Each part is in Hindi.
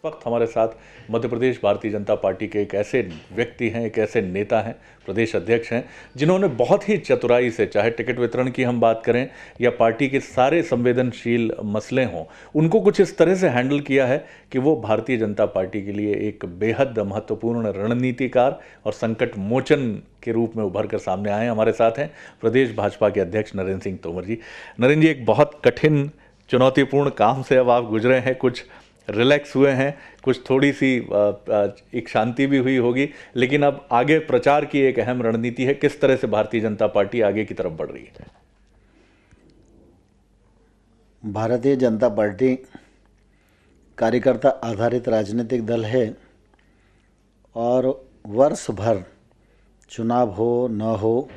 वक्त हमारे साथ मध्य प्रदेश भारतीय जनता पार्टी के एक ऐसे व्यक्ति हैं, एक ऐसे नेता हैं, प्रदेश अध्यक्ष हैं, जिन्होंने बहुत ही चतुराई से, चाहे टिकट वितरण की हम बात करें या पार्टी के सारे संवेदनशील मसले हों, उनको कुछ इस तरह से हैंडल किया है कि वो भारतीय जनता पार्टी के लिए एक बेहद महत्वपूर्ण रणनीतिकार और संकट मोचन के रूप में उभर कर सामने आए। हमारे साथ हैं प्रदेश भाजपा के अध्यक्ष नरेंद्र सिंह तोमर जी। नरेंद्र जी, एक बहुत कठिन चुनौतीपूर्ण काम से अब आप गुजरे हैं, कुछ रिलैक्स हुए हैं, कुछ थोड़ी सी एक शांति भी हुई होगी, लेकिन अब आगे प्रचार की एक अहम रणनीति है। किस तरह से भारतीय जनता पार्टी आगे की तरफ बढ़ रही है? भारतीय जनता पार्टी कार्यकर्ता आधारित राजनीतिक दल है और वर्ष भर चुनाव हो न हो,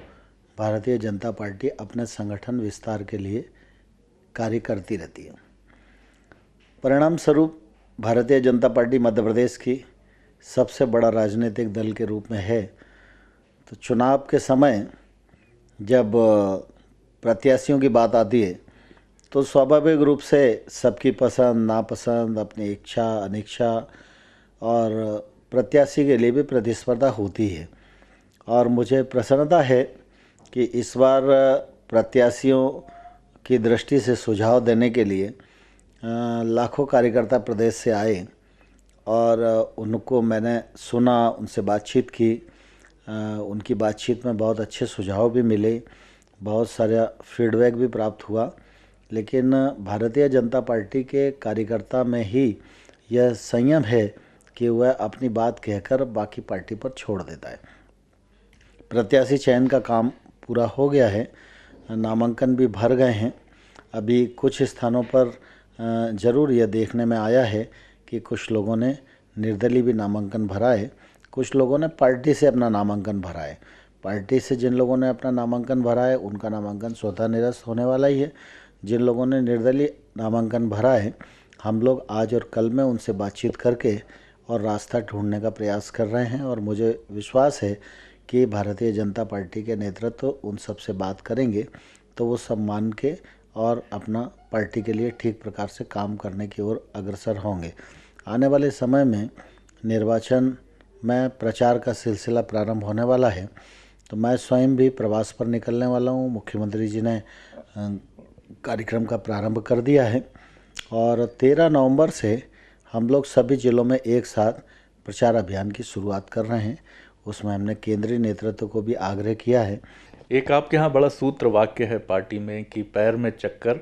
भारतीय जनता पार्टी अपने संगठन विस्तार के लिए कार्य करती रहती है। परिणाम स्वरूप भारतीय जनता पार्टी मध्य प्रदेश की सबसे बड़ा राजनीतिक दल के रूप में है। तो चुनाव के समय जब प्रत्याशियों की बात आती है तो स्वाभाविक रूप से सबकी पसंद नापसंद, अपनी इच्छा अनिच्छा और प्रत्याशी के लिए भी प्रतिस्पर्धा होती है। और मुझे प्रसन्नता है कि इस बार प्रत्याशियों की दृष्टि से सुझाव देने के लिए लाखों कार्यकर्ता प्रदेश से आए और उनको मैंने सुना, उनसे बातचीत की। उनकी बातचीत में बहुत अच्छे सुझाव भी मिले, बहुत सारा फीडबैक भी प्राप्त हुआ। लेकिन भारतीय जनता पार्टी के कार्यकर्ता में ही यह संयम है कि वह अपनी बात कहकर बाकी पार्टी पर छोड़ देता है। प्रत्याशी चयन का काम पूरा हो गया है, नामांकन भी भर गए हैं। अभी कुछ स्थानों पर ज़रूर यह देखने में आया है कि कुछ लोगों ने निर्दलीय भी नामांकन भरा है, कुछ लोगों ने पार्टी से अपना नामांकन भरा है। पार्टी से जिन लोगों ने अपना नामांकन भरा है उनका नामांकन स्वतः निरस्त होने वाला ही है। जिन लोगों ने निर्दलीय नामांकन भरा है, हम लोग आज और कल में उनसे बातचीत करके और रास्ता ढूंढने का प्रयास कर रहे हैं। और मुझे विश्वास है कि भारतीय जनता पार्टी के नेतृत्व उन सब से बात करेंगे तो वो सब मान के और अपना पार्टी के लिए ठीक प्रकार से काम करने की ओर अग्रसर होंगे। आने वाले समय में निर्वाचन में प्रचार का सिलसिला प्रारंभ होने वाला है, तो मैं स्वयं भी प्रवास पर निकलने वाला हूँ। मुख्यमंत्री जी ने कार्यक्रम का प्रारंभ कर दिया है और 13 नवंबर से हम लोग सभी जिलों में एक साथ प्रचार अभियान की शुरुआत कर रहे हैं। उसमें हमने केंद्रीय नेतृत्व को भी आग्रह किया है। एक आपके यहाँ बड़ा सूत्र वाक्य है पार्टी में कि पैर में चक्कर,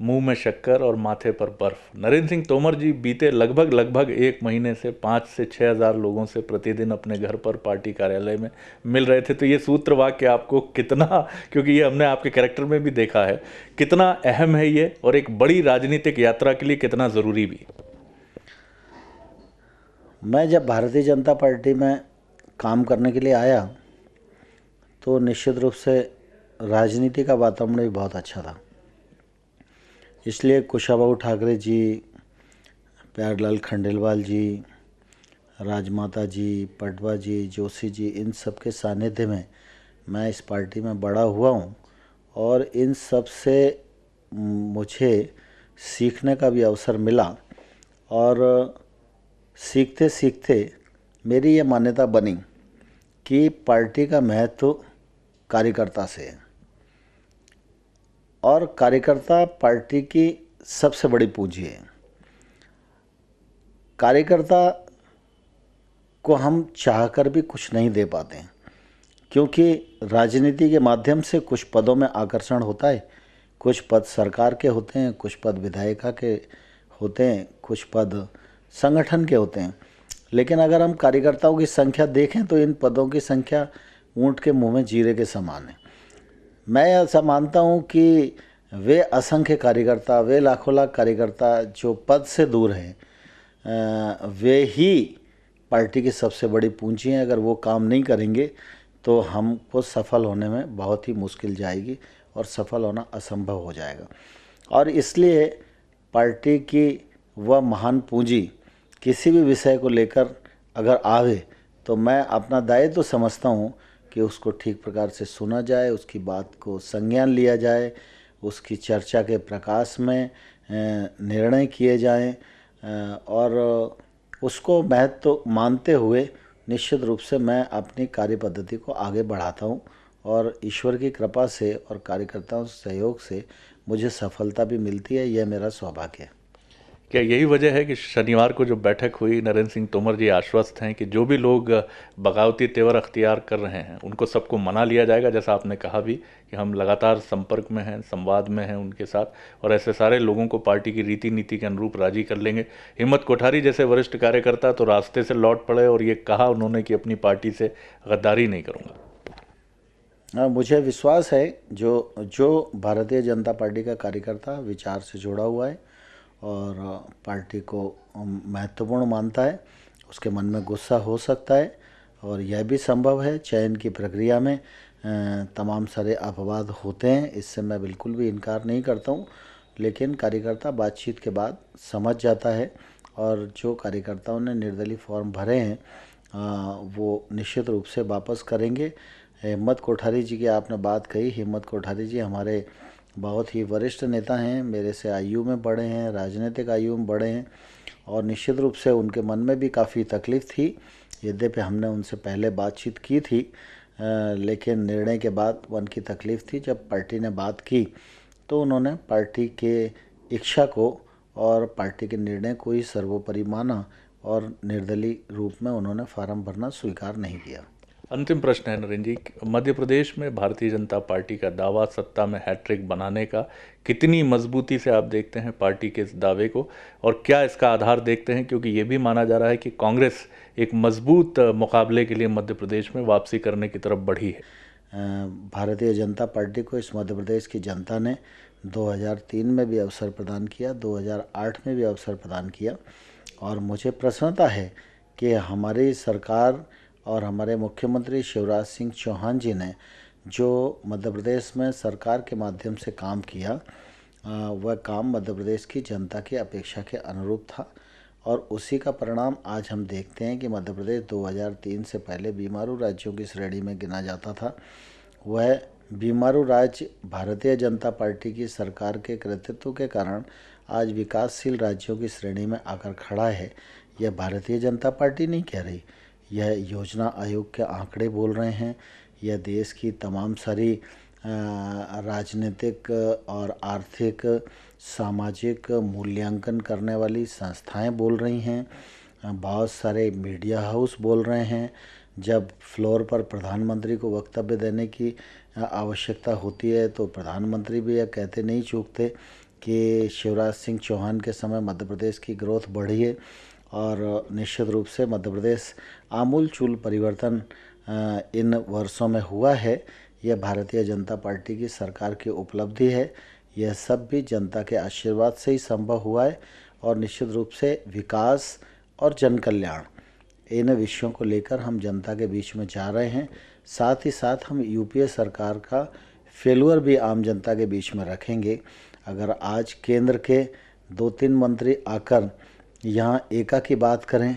मुंह में शक्कर और माथे पर बर्फ। नरेंद्र सिंह तोमर जी बीते लगभग 1 महीने से 5 से 6 हज़ार लोगों से प्रतिदिन अपने घर पर पार्टी कार्यालय में मिल रहे थे। तो ये सूत्र वाक्य आपको कितना, क्योंकि ये हमने आपके कैरेक्टर में भी देखा है, कितना अहम है ये और एक बड़ी राजनीतिक यात्रा के लिए कितना ज़रूरी भी? मैं जब भारतीय जनता पार्टी में काम करने के लिए आया तो निश्चित रूप से राजनीति का वातावरण भी बहुत अच्छा था। इसलिए कुशाभाऊ ठाकरे जी, प्यारेलाल खंडेलवाल जी, राजमाता जी, पटवा जी, जोशी जी, इन सब के सानिध्य में मैं इस पार्टी में बड़ा हुआ हूँ और इन सब से मुझे सीखने का भी अवसर मिला। और सीखते सीखते मेरी ये मान्यता बनी कि पार्टी का महत्व कार्यकर्ता से है और कार्यकर्ता पार्टी की सबसे बड़ी पूंजी है। कार्यकर्ता को हम चाहकर भी कुछ नहीं दे पाते हैं, क्योंकि राजनीति के माध्यम से कुछ पदों में आकर्षण होता है। कुछ पद सरकार के होते हैं, कुछ पद विधायिका के होते हैं, कुछ पद संगठन के होते हैं। लेकिन अगर हम कार्यकर्ताओं की संख्या देखें तो इन पदों की संख्या ऊंट के मुंह में जीरे के समान है। मैं ऐसा मानता हूं कि वे असंख्य कार्यकर्ता, वे लाखों लाख कार्यकर्ता जो पद से दूर हैं, वे ही पार्टी की सबसे बड़ी पूंजी हैं। अगर वो काम नहीं करेंगे तो हमको सफल होने में बहुत ही मुश्किल जाएगी और सफल होना असंभव हो जाएगा। और इसलिए पार्टी की वह महान पूंजी किसी भी विषय को लेकर अगर आवे तो मैं अपना दायित्व तो समझता हूँ कि उसको ठीक प्रकार से सुना जाए, उसकी बात को संज्ञान लिया जाए, उसकी चर्चा के प्रकाश में निर्णय किए जाएं और उसको महत्व मानते हुए निश्चित रूप से मैं अपनी कार्य पद्धति को आगे बढ़ाता हूँ और ईश्वर की कृपा से और कार्यकर्ताओं के सहयोग से मुझे सफलता भी मिलती है। यह मेरा सौभाग्य है। क्या यही वजह है कि शनिवार को जो बैठक हुई, नरेंद्र सिंह तोमर जी आश्वस्त हैं कि जो भी लोग बगावती तेवर अख्तियार कर रहे हैं उनको सबको मना लिया जाएगा, जैसा आपने कहा भी कि हम लगातार संपर्क में हैं, संवाद में हैं उनके साथ और ऐसे सारे लोगों को पार्टी की रीति नीति के अनुरूप राजी कर लेंगे। हिम्मत कोठारी जैसे वरिष्ठ कार्यकर्ता तो रास्ते से लौट पड़े और ये कहा उन्होंने कि अपनी पार्टी से गद्दारी नहीं करूँगा। मुझे विश्वास है जो भारतीय जनता पार्टी का कार्यकर्ता विचार से जुड़ा हुआ है और पार्टी को महत्वपूर्ण मानता है, उसके मन में गुस्सा हो सकता है और यह भी संभव है। चयन की प्रक्रिया में तमाम सारे अपवाद होते हैं, इससे मैं बिल्कुल भी इनकार नहीं करता हूँ, लेकिन कार्यकर्ता बातचीत के बाद समझ जाता है और जो कार्यकर्ताओं ने निर्दलीय फॉर्म भरे हैं वो निश्चित रूप से वापस करेंगे। हिम्मत कोठारी जी की आपने बात कही। हिम्मत कोठारी जी हमारे बहुत ही वरिष्ठ नेता हैं, मेरे से आयु में बड़े हैं, राजनीतिक आयु में बड़े हैं और निश्चित रूप से उनके मन में भी काफ़ी तकलीफ़ थी। यद्यपि हमने उनसे पहले बातचीत की थी, लेकिन निर्णय के बाद उनकी तकलीफ़ थी। जब पार्टी ने बात की तो उन्होंने पार्टी के इच्छा को और पार्टी के निर्णय को ही सर्वोपरि माना और निर्दलीय रूप में उन्होंने फार्म भरना स्वीकार नहीं किया। अंतिम प्रश्न है नरेंद्र जी, मध्य प्रदेश में भारतीय जनता पार्टी का दावा सत्ता में हैट्रिक बनाने का कितनी मजबूती से आप देखते हैं पार्टी के इस दावे को और क्या इसका आधार देखते हैं, क्योंकि ये भी माना जा रहा है कि कांग्रेस एक मजबूत मुकाबले के लिए मध्य प्रदेश में वापसी करने की तरफ बढ़ी है। भारतीय जनता पार्टी को इस मध्य प्रदेश की जनता ने 2003 में भी अवसर प्रदान किया, 2008 में भी अवसर प्रदान किया और मुझे प्रसन्नता है कि हमारी सरकार और हमारे मुख्यमंत्री शिवराज सिंह चौहान जी ने जो मध्य प्रदेश में सरकार के माध्यम से काम किया वह काम मध्य प्रदेश की जनता की अपेक्षा के अनुरूप था और उसी का परिणाम आज हम देखते हैं कि मध्य प्रदेश 2003 से पहले बीमारू राज्यों की श्रेणी में गिना जाता था। वह बीमारू राज्य भारतीय जनता पार्टी की सरकार के कृतित्व के कारण आज विकासशील राज्यों की श्रेणी में आकर खड़ा है। यह भारतीय जनता पार्टी नहीं कह रही, यह योजना आयोग के आंकड़े बोल रहे हैं, यह देश की तमाम सारी राजनीतिक और आर्थिक सामाजिक मूल्यांकन करने वाली संस्थाएं बोल रही हैं, बहुत सारे मीडिया हाउस बोल रहे हैं। जब फ्लोर पर प्रधानमंत्री को वक्तव्य देने की आवश्यकता होती है तो प्रधानमंत्री भी यह कहते नहीं चूकते कि शिवराज सिंह चौहान के समय मध्य प्रदेश की ग्रोथ बढ़ी है और निश्चित रूप से मध्य प्रदेश आमूलचूल परिवर्तन इन वर्षों में हुआ है। यह भारतीय जनता पार्टी की सरकार की उपलब्धि है। यह सब भी जनता के आशीर्वाद से ही संभव हुआ है और निश्चित रूप से विकास और जन कल्याण इन विषयों को लेकर हम जनता के बीच में जा रहे हैं। साथ ही साथ हम यूपीए सरकार का फेलुअर भी आम जनता के बीच में रखेंगे। अगर आज केंद्र के 2-3 मंत्री आकर यहाँ एका की बात करें,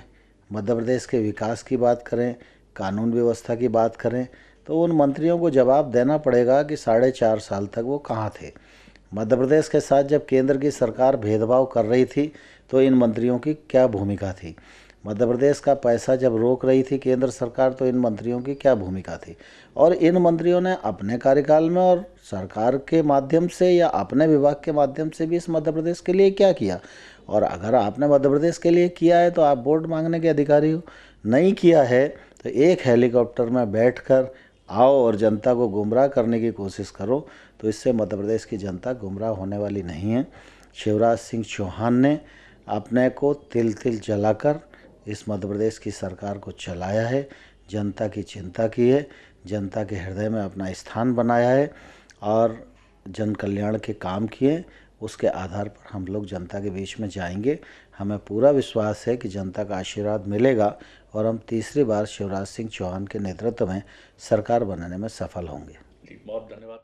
मध्य प्रदेश के विकास की बात करें, कानून व्यवस्था की बात करें, तो उन मंत्रियों को जवाब देना पड़ेगा कि 4.5 साल तक वो कहाँ थे। मध्य प्रदेश के साथ जब केंद्र की सरकार भेदभाव कर रही थी तो इन मंत्रियों की क्या भूमिका थी। मध्य प्रदेश का पैसा जब रोक रही थी केंद्र सरकार तो इन मंत्रियों की क्या भूमिका थी। और इन मंत्रियों ने अपने कार्यकाल में और सरकार के माध्यम से या अपने विभाग के माध्यम से भी इस मध्य प्रदेश के लिए क्या किया। और अगर आपने मध्य प्रदेश के लिए किया है तो आप वोट मांगने के अधिकारी हो, नहीं किया है तो एक हेलीकॉप्टर में बैठकर आओ और जनता को गुमराह करने की कोशिश करो, तो इससे मध्य प्रदेश की जनता गुमराह होने वाली नहीं है। शिवराज सिंह चौहान ने अपने को तिल तिल जलाकर इस मध्य प्रदेश की सरकार को चलाया है, जनता की चिंता की है, जनता के हृदय में अपना स्थान बनाया है और जन कल्याण के काम किए। उसके आधार पर हम लोग जनता के बीच में जाएंगे। हमें पूरा विश्वास है कि जनता का आशीर्वाद मिलेगा और हम तीसरी बार शिवराज सिंह चौहान के नेतृत्व में सरकार बनाने में सफल होंगे। बहुत धन्यवाद।